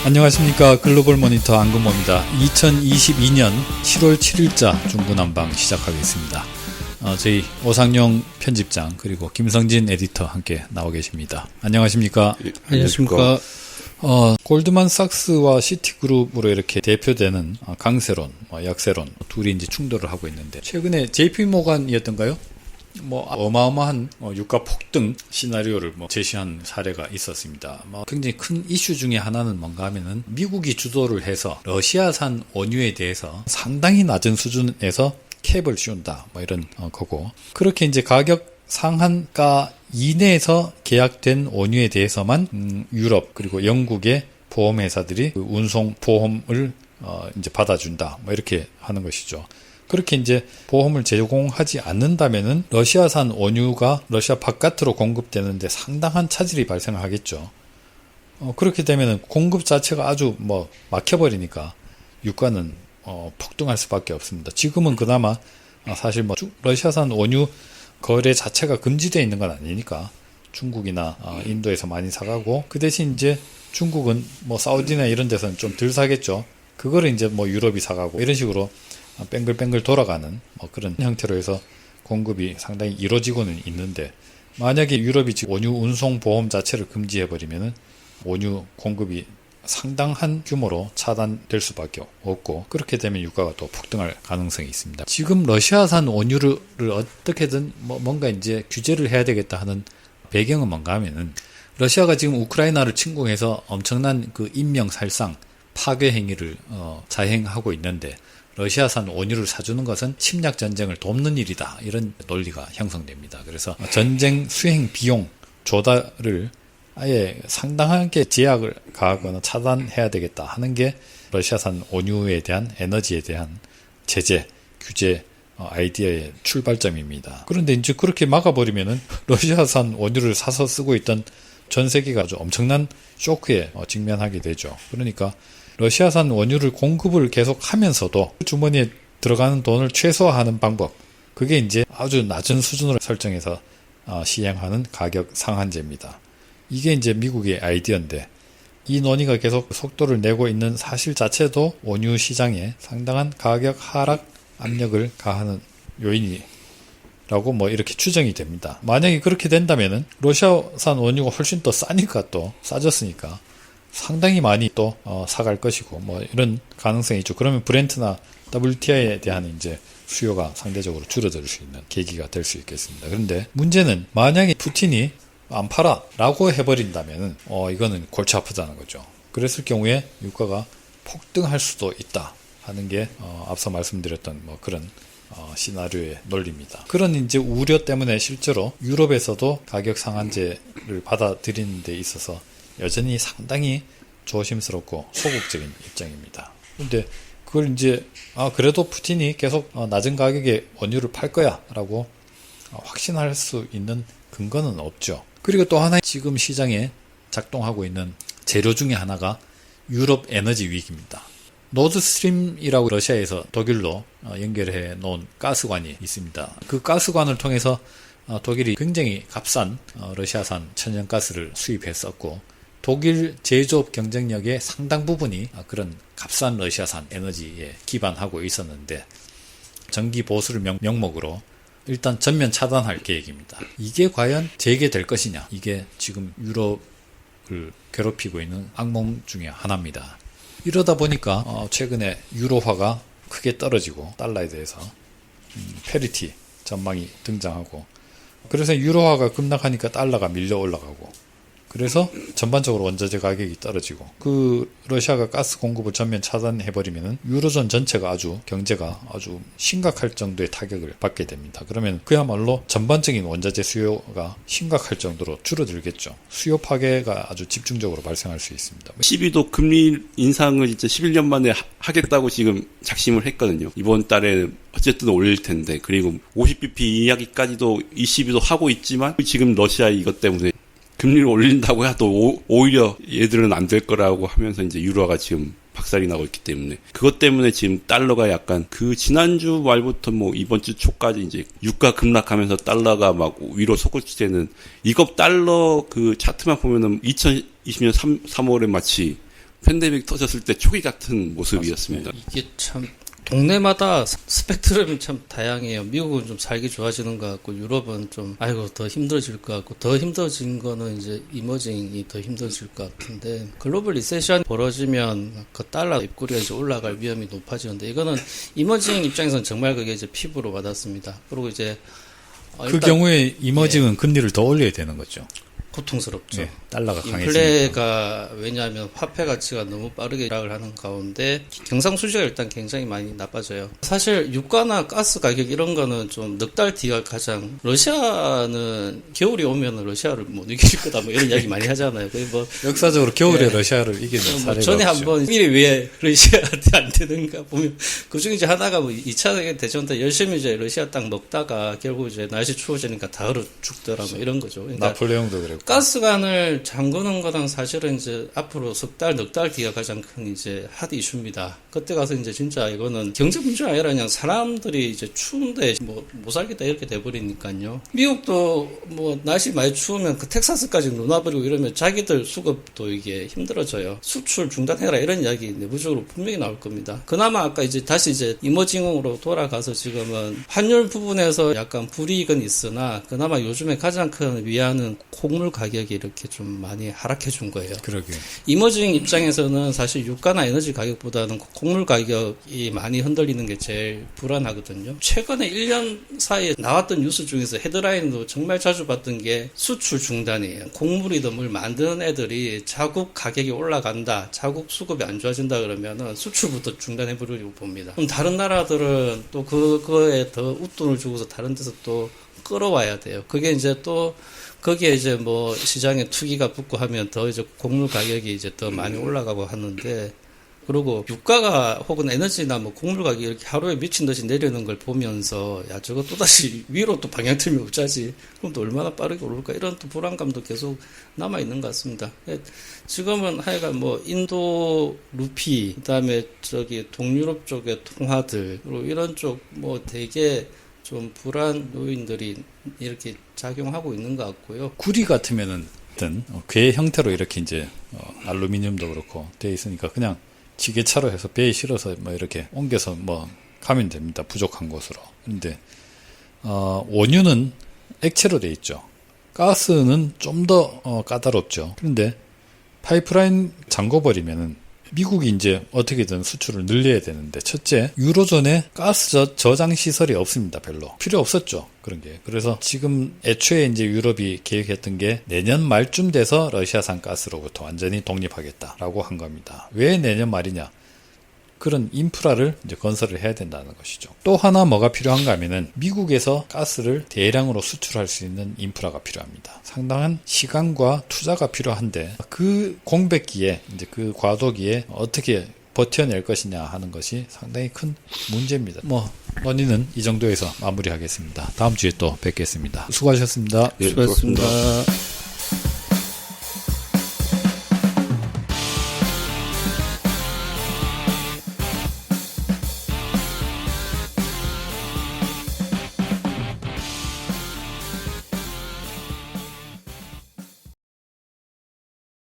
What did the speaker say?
안녕하십니까. 글로벌 모니터 안근모입니다. 2022년 7월 7일자 중구난방 시작하겠습니다. 저희 오상용 편집장 그리고 김성진 에디터 함께 나오 계십니다. 안녕하십니까. 예, 안녕하십니까. 골드만삭스와 시티그룹으로 이렇게 대표되는 강세론, 약세론 둘이 이제 충돌을 하고 있는데 최근에 JP모간이었던가요? 어마어마한 유가 폭등 시나리오를 제시한 사례가 있었습니다. 굉장히 큰 이슈 중에 하나는 뭔가 하면은 미국이 주도를 해서 러시아산 원유에 대해서 상당히 낮은 수준에서 캡을 씌운다. 이런 거고. 그렇게 이제 가격 상한가 이내에서 계약된 원유에 대해서만 유럽 그리고 영국의 보험회사들이 그 운송 보험을 이제 받아준다. 이렇게 하는 것이죠. 그렇게 이제 보험을 제공하지 않는다면은 러시아산 원유가 러시아 바깥으로 공급되는데 상당한 차질이 발생하겠죠. 그렇게 되면은 공급 자체가 아주 막혀버리니까 유가는 폭등할 수밖에 없습니다. 지금은 그나마 사실 러시아산 원유 거래 자체가 금지되어 있는 건 아니니까 중국이나 인도에서 많이 사가고 그 대신 이제 중국은 사우디나 이런 데서는 좀 덜 사겠죠. 그거를 이제 유럽이 사가고 이런 식으로 뱅글뱅글 돌아가는 그런 형태로 해서 공급이 상당히 이루어지고는 있는데 만약에 유럽이 지금 원유 운송 보험 자체를 금지해버리면은 원유 공급이 상당한 규모로 차단될 수밖에 없고 그렇게 되면 유가가 또 폭등할 가능성이 있습니다. 지금 러시아산 원유를 어떻게든 뭔가 이제 규제를 해야 되겠다 하는 배경은 뭔가 하면은 러시아가 지금 우크라이나를 침공해서 엄청난 그 인명살상 파괴 행위를 자행하고 있는데 러시아산 원유를 사주는 것은 침략 전쟁을 돕는 일이다. 이런 논리가 형성됩니다. 그래서 전쟁 수행 비용 조달을 아예 상당하게 제약을 가하거나 차단해야 되겠다 하는 게 러시아산 원유에 대한 에너지에 대한 제재, 규제 아이디어의 출발점입니다. 그런데 이제 그렇게 막아버리면은 러시아산 원유를 사서 쓰고 있던 전 세계가 아주 엄청난 쇼크에 직면하게 되죠. 그러니까 러시아산 원유를 공급을 계속 하면서도 주머니에 들어가는 돈을 최소화하는 방법, 그게 이제 아주 낮은 수준으로 설정해서 시행하는 가격 상한제입니다. 이게 이제 미국의 아이디어인데 이 논의가 계속 속도를 내고 있는 사실 자체도 원유 시장에 상당한 가격 하락 압력을 가하는 요인이라고 이렇게 추정이 됩니다. 만약에 그렇게 된다면은 러시아산 원유가 훨씬 더 싸니까 또 싸졌으니까 상당히 많이 또 사갈 것이고 이런 가능성이 있죠. 그러면 브렌트나 WTI에 대한 이제 수요가 상대적으로 줄어들 수 있는 계기가 될 수 있겠습니다. 그런데 문제는 만약에 푸틴이 안 팔아 라고 해버린다면은 이거는 골치 아프다는 거죠. 그랬을 경우에 유가가 폭등할 수도 있다 하는 게 앞서 말씀드렸던 그런 시나리오의 논리입니다. 그런 이제 우려 때문에 실제로 유럽에서도 가격 상한제를 받아들이는 데 있어서 여전히 상당히 조심스럽고 소극적인 입장입니다. 그런데 그걸 이제 그래도 푸틴이 계속 낮은 가격에 원유를 팔 거야 라고 확신할 수 있는 근거는 없죠. 그리고 또 하나 지금 시장에 작동하고 있는 재료 중에 하나가 유럽 에너지 위기입니다. 노드스트림이라고 러시아에서 독일로 연결해 놓은 가스관이 있습니다. 그 가스관을 통해서 독일이 굉장히 값싼 러시아산 천연가스를 수입했었고 독일 제조업 경쟁력의 상당 부분이 그런 값싼 러시아산 에너지에 기반하고 있었는데 정기 보수를 명목으로 일단 전면 차단할 계획입니다. 이게 과연 재개될 것이냐? 이게 지금 유럽을 괴롭히고 있는 악몽 중에 하나입니다. 이러다 보니까 최근에 유로화가 크게 떨어지고 달러에 대해서 페리티 전망이 등장하고 그래서 유로화가 급락하니까 달러가 밀려 올라가고 그래서 전반적으로 원자재 가격이 떨어지고 그 러시아가 가스 공급을 전면 차단해버리면 유로존 전체가 경제가 아주 심각할 정도의 타격을 받게 됩니다. 그러면 그야말로 전반적인 원자재 수요가 심각할 정도로 줄어들겠죠. 수요 파괴가 아주 집중적으로 발생할 수 있습니다. 12도 금리 인상을 진짜 11년 만에 하겠다고 지금 작심을 했거든요. 이번 달에 어쨌든 올릴 텐데 그리고 50bp 이야기까지도 22도 하고 있지만 지금 러시아 이것 때문에 금리를 올린다고 해도 오히려 얘들은 안 될 거라고 하면서 이제 유로화가 지금 박살이 나고 있기 때문에 그것 때문에 지금 달러가 약간 그 지난주 말부터 이번 주 초까지 이제 유가 급락하면서 달러가 막 위로 솟구치되는 이거 달러 그 차트만 보면은 2020년 3월에 마치 팬데믹 터졌을 때 초기 같은 모습이었습니다. 이게 참 동네마다 스펙트럼이 참 다양해요. 미국은 좀 살기 좋아지는 것 같고 유럽은 좀 아이고 더 힘들어질 것 같고 더 힘들어진 거는 이제 이머징이 더 힘들어질 것 같은데 글로벌 리세션이 벌어지면 그 달러 입구리가 이제 올라갈 위험이 높아지는데 이거는 이머징 입장에서는 정말 그게 이제 피부로 와닿습니다. 그리고 이제 그 경우에 이머징은 금리를 더 올려야 되는 거죠. 고통스럽죠. 예, 달러가 강해지니까. 인플레가 왜냐하면 화폐 가치가 너무 빠르게 하락을 하는 가운데 경상수지가 일단 굉장히 많이 나빠져요. 사실 유가나 가스 가격 이런 거는 좀 넉 달 뒤가 가장 러시아는 겨울이 오면 러시아를 못 이길 거다 뭐 이런 이야기 많이 하잖아요. 거의 뭐 역사적으로 겨울에 예. 러시아를 이기는 사례가 전에 없죠. 한번 미리 왜 러시아한테 안 되는가 보면 그중에 이제 하나가 뭐 2차 대전 때 열심히 이제 러시아 땅 먹다가 결국 이제 날씨 추워지니까 다 얼어 죽더라 뭐 이런 거죠. 그러니까 나폴레옹도 그랬고. 가스관을 잠그는 거는 사실은 이제 앞으로 석 달, 넉 달 뒤가 가장 큰 이제 핫 이슈입니다. 그때 가서 이제 진짜 이거는 경제 문제가 아니라 그냥 사람들이 이제 추운데 뭐 못 살겠다 이렇게 돼버리니까요. 미국도 뭐 날씨 많이 추우면 그 텍사스까지 눈 와버리고 이러면 자기들 수급도 이게 힘들어져요. 수출 중단해라 이런 이야기 내부적으로 분명히 나올 겁니다. 그나마 아까 이제 다시 이제 이머징으로 돌아가서 지금은 환율 부분에서 약간 불이익은 있으나 그나마 요즘에 가장 큰 위안은 콩물 가격이 이렇게 좀 많이 하락해 준 거예요. 그러게. 이머징 입장에서는 사실 유가나 에너지 가격보다는 콩물 가격이 많이 흔들리는 게 제일 불안하거든요. 최근에 1년 사이에 나왔던 뉴스 중에서 헤드라인도 정말 자주 봤던 게 수출 중단이에요. 곡물이든 뭘 만드는 애들이 자국 가격이 올라간다, 자국 수급이 안 좋아진다 그러면은 수출부터 중단해버리려고 봅니다. 그럼 다른 나라들은 또 그거에 더 웃돈을 주고서 다른 데서 또 끌어와야 돼요. 그게 이제 또 거기에 이제 뭐 시장에 투기가 붙고 하면 더 이제 곡물 가격이 이제 더 많이 올라가고 하는데 그리고 유가가 혹은 에너지나 뭐 곡물 가격이 이렇게 하루에 미친 듯이 내리는 걸 보면서 야 저거 또다시 위로 또 방향 틀면 어쩌지 그럼 또 얼마나 빠르게 오를까 이런 또 불안감도 계속 남아 있는 것 같습니다. 지금은 하여간 뭐 인도 루피 그다음에 저기 동유럽 쪽의 통화들 그리고 이런 쪽 뭐 되게 좀 불안 요인들이 이렇게 작용하고 있는 것 같고요. 구리 같으면은 괴 형태로 이렇게 이제 알루미늄도 그렇고 돼 있으니까 그냥 지게차로 해서 배에 실어서 뭐 이렇게 옮겨서 뭐 가면 됩니다. 부족한 곳으로. 그런데 원유는 액체로 돼 있죠. 가스는 좀 더 까다롭죠. 그런데 파이프라인 잠궈버리면은 미국이 이제 어떻게든 수출을 늘려야 되는데 첫째 유로존에 가스 저장 시설이 없습니다. 별로 필요 없었죠. 그런 게. 그래서 지금 애초에 이제 유럽이 계획했던 게 내년 말쯤 돼서 러시아산 가스로부터 완전히 독립하겠다라고 한 겁니다. 왜 내년 말이냐? 그런 인프라를 이제 건설을 해야 된다는 것이죠. 또 하나 뭐가 필요한가 하면은 미국에서 가스를 대량으로 수출할 수 있는 인프라가 필요합니다. 상당한 시간과 투자가 필요한데 그 공백기에 이제 그 과도기에 어떻게 버텨낼 것이냐 하는 것이 상당히 큰 문제입니다. 뭐 논의는 이 정도에서 마무리하겠습니다. 다음 주에 또 뵙겠습니다. 수고하셨습니다. 예, 수고하셨습니다.